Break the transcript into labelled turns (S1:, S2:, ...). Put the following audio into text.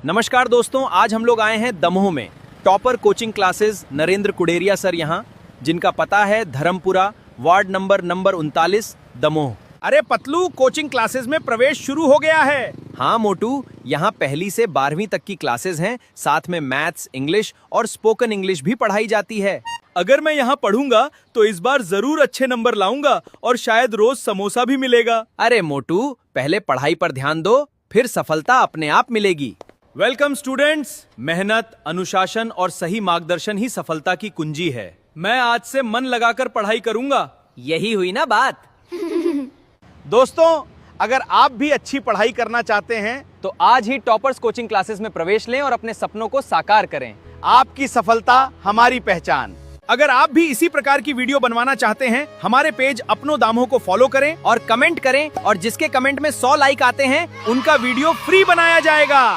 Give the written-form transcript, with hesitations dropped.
S1: नमस्कार दोस्तों, आज हम लोग आए हैं दमोह में topper coaching classes Narendra Kuderiya sir यहाँ, जिनका पता है धर्मपुरा, वार्ड नंबर 39 दमोह।
S2: अरे पतलू, कोचिंग क्लासेस में प्रवेश शुरू हो गया है।
S1: हाँ मोटू, यहाँ पहली से 12वीं तक की क्लासेस हैं, साथ में मैथ्स, इंग्लिश और स्पोकन इंग्लिश भी पढ़ाई जाती है।
S2: अगर मैं यहाँ पढ़ूंगा तो इस बार जरूर अच्छे नंबर लाऊंगा और शायद रोज समोसा भी मिलेगा।
S1: अरे मोटू, पहले पढ़ाई पर ध्यान दो, फिर सफलता अपने आप मिलेगी।
S2: Welcome students. मेहनत, अनुशासन और सही मार्गदर्शन ही सफलता की कुंजी है। मैं आज से मन लगाकर पढ़ाई करूंगा।
S1: यही हुई ना बात।
S2: दोस्तों, अगर आप भी अच्छी पढ़ाई करना चाहते हैं
S1: तो आज ही टॉपर्स कोचिंग क्लासेस में प्रवेश लें और अपने सपनों को साकार करें।
S2: आपकी सफलता हमारी पहचान। अगर आप भी इसी प्रकार की वीडियो बनवाना चाहते हैं, हमारे पेज अपनो दामों को फॉलो करें
S1: और कमेंट करें, और जिसके कमेंट में 100 लाइक आते हैं
S2: उनका वीडियो फ्री बनाया जाएगा।